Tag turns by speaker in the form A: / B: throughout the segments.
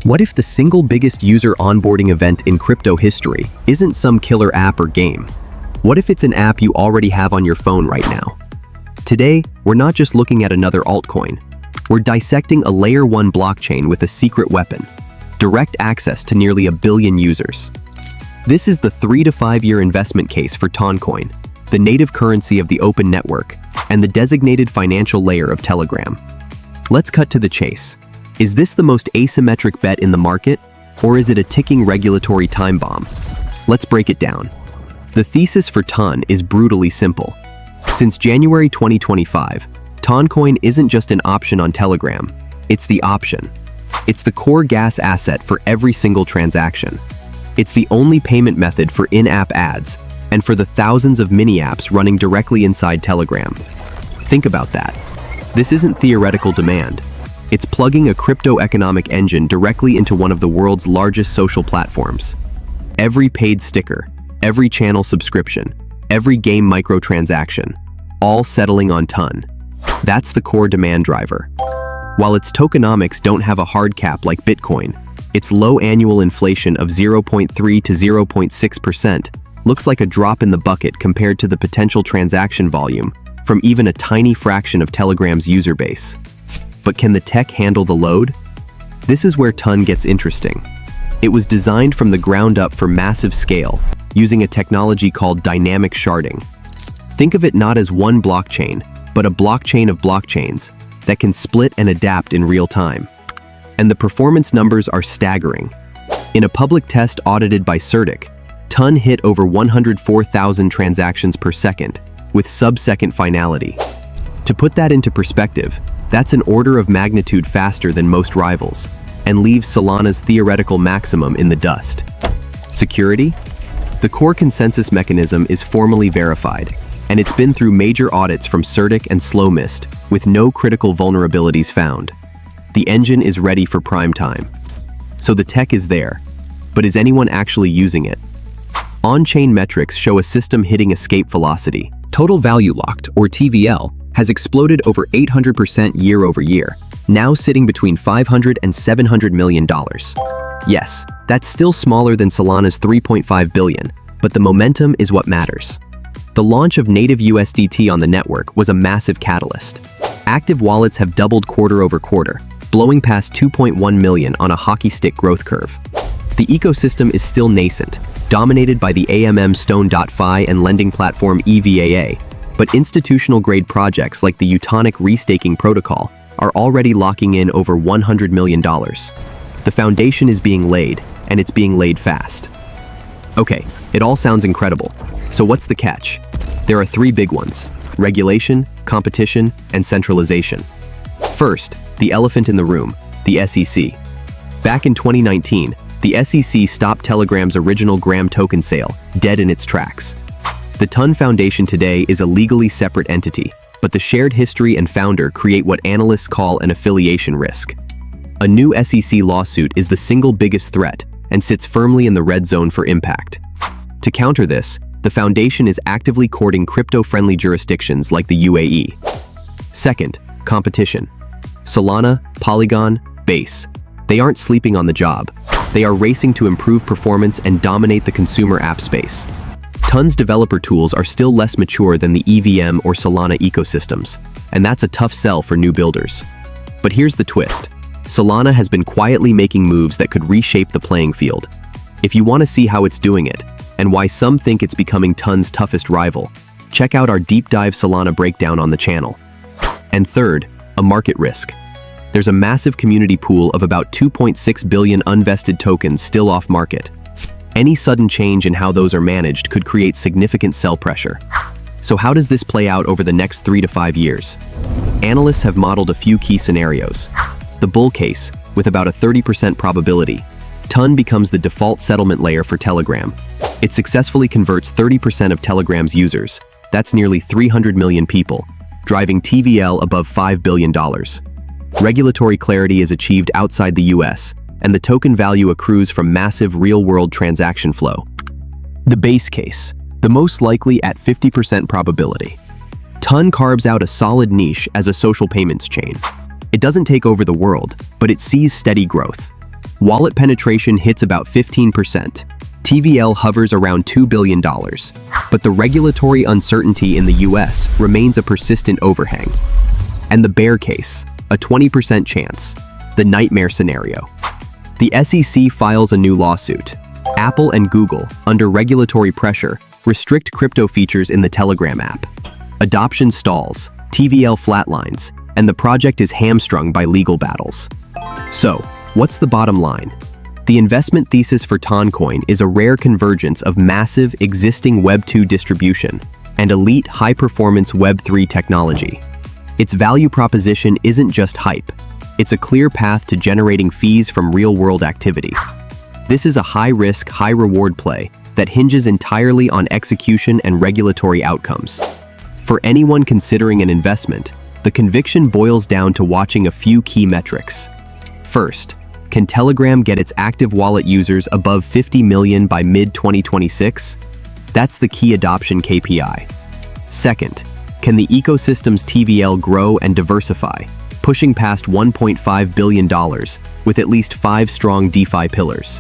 A: What if the single biggest user onboarding event in crypto history isn't some killer app or game? What if it's an app you already have on your phone right now? Today, we're not just looking at another altcoin. We're dissecting a Layer 1 blockchain with a secret weapon: direct access to nearly 1 billion users. This is the 3 to 5 year investment case for Toncoin, the native currency of the open network and the designated financial layer of Telegram. Let's cut to the chase. Is this the most asymmetric bet in the market, or is it a ticking regulatory time bomb? Let's break it down. The thesis for Ton is brutally simple. Since January 2025, Toncoin isn't just an option on Telegram, it's the option. It's the core gas asset for every single transaction. It's the only payment method for in-app ads and for the thousands of mini-apps running directly inside Telegram. Think about that. This isn't theoretical demand. It's plugging a crypto economic engine directly into one of the world's largest social platforms. Every paid sticker, every channel subscription, every game microtransaction, all settling on Ton. That's the core demand driver. While its tokenomics don't have a hard cap like Bitcoin, its low annual inflation of 0.3 to 0.6% looks like a drop in the bucket compared to the potential transaction volume from even a tiny fraction of Telegram's user base. But can the tech handle the load? This is where Ton gets interesting. It was designed from the ground up for massive scale, using a technology called dynamic sharding. Think of it not as one blockchain, but a blockchain of blockchains that can split and adapt in real time. And the performance numbers are staggering. In a public test audited by Certic, Ton hit over 104,000 transactions per second, with sub-second finality. To put that into perspective, that's an order of magnitude faster than most rivals, and leaves Solana's theoretical maximum in the dust. Security? The core consensus mechanism is formally verified, and it's been through major audits from Certic and Slowmist, with no critical vulnerabilities found. The engine is ready for prime time. So the tech is there, but is anyone actually using it? On-chain metrics show a system hitting escape velocity. Total value locked, or TVL, has exploded over 800% year over year, now sitting between $500 and $700 million. Yes, that's still smaller than Solana's $3.5 billion, but the momentum is what matters. The launch of native USDT on the network was a massive catalyst. Active wallets have doubled quarter over quarter, blowing past 2.1 million on a hockey stick growth curve. The ecosystem is still nascent, dominated by the AMM Stone.fi and lending platform EVAA, but institutional-grade projects like the Utonic restaking protocol are already locking in over $100 million. The foundation is being laid, and it's being laid fast. Okay, it all sounds incredible. So what's the catch? There are 3 big ones: regulation, competition, and centralization. First, the elephant in the room, the SEC. Back in 2019, the SEC stopped Telegram's original Gram token sale, dead in its tracks. The Ton Foundation today is a legally separate entity, but the shared history and founder create what analysts call an affiliation risk. A new SEC lawsuit is the single biggest threat and sits firmly in the red zone for impact. To counter this, the foundation is actively courting crypto-friendly jurisdictions like the UAE. Second, competition. Solana, Polygon, Base. They aren't sleeping on the job. They are racing to improve performance and dominate the consumer app space. Ton's developer tools are still less mature than the EVM or Solana ecosystems, and that's a tough sell for new builders. But here's the twist. Solana has been quietly making moves that could reshape the playing field. If you want to see how it's doing it, and why some think it's becoming Ton's toughest rival, check out our deep dive Solana breakdown on the channel. And third, a market risk. There's a massive community pool of about 2.6 billion unvested tokens still off market. Any sudden change in how those are managed could create significant sell pressure. So how does this play out over the next 3 to 5 years? Analysts have modeled a few key scenarios. The bull case, with about a 30% probability, Ton becomes the default settlement layer for Telegram. It successfully converts 30% of Telegram's users, that's nearly 300 million people, driving TVL above $5 billion. Regulatory clarity is achieved outside the US, and the token value accrues from massive real-world transaction flow. The base case, the most likely at 50% probability. Ton carves out a solid niche as a social payments chain. It doesn't take over the world, but it sees steady growth. Wallet penetration hits about 15%. TVL hovers around $2 billion. But the regulatory uncertainty in the US remains a persistent overhang. And the bear case, a 20% chance, the nightmare scenario. The SEC files a new lawsuit. Apple and Google, under regulatory pressure, restrict crypto features in the Telegram app. Adoption stalls, TVL flatlines, and the project is hamstrung by legal battles. So, what's the bottom line? The investment thesis for Toncoin is a rare convergence of massive, existing Web 2 distribution and elite, high-performance Web 3 technology. Its value proposition isn't just hype. It's a clear path to generating fees from real-world activity. This is a high-risk, high-reward play that hinges entirely on execution and regulatory outcomes. For anyone considering an investment, the conviction boils down to watching a few key metrics. First, can Telegram get its active wallet users above 50 million by mid-2026? That's the key adoption KPI. Second, can the ecosystem's TVL grow and diversify, pushing past $1.5 billion with at least 5 strong DeFi pillars?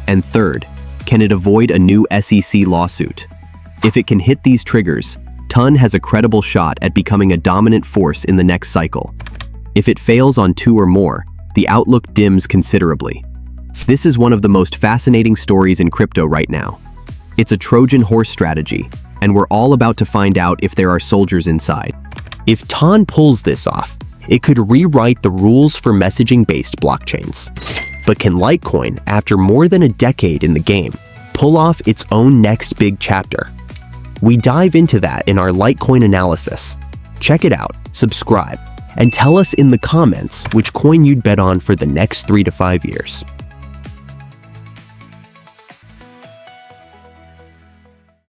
A: And third, can it avoid a new SEC lawsuit? If it can hit these triggers, Ton has a credible shot at becoming a dominant force in the next cycle. If it fails on 2 or more, the outlook dims considerably. This is one of the most fascinating stories in crypto right now. It's a Trojan horse strategy, and we're all about to find out if there are soldiers inside.
B: If Ton pulls this off, it could rewrite the rules for messaging-based blockchains. But can Litecoin, after more than a decade in the game, pull off its own next big chapter? We dive into that in our Litecoin analysis. Check it out, subscribe, and tell us in the comments which coin you'd bet on for the next 3 to 5 years.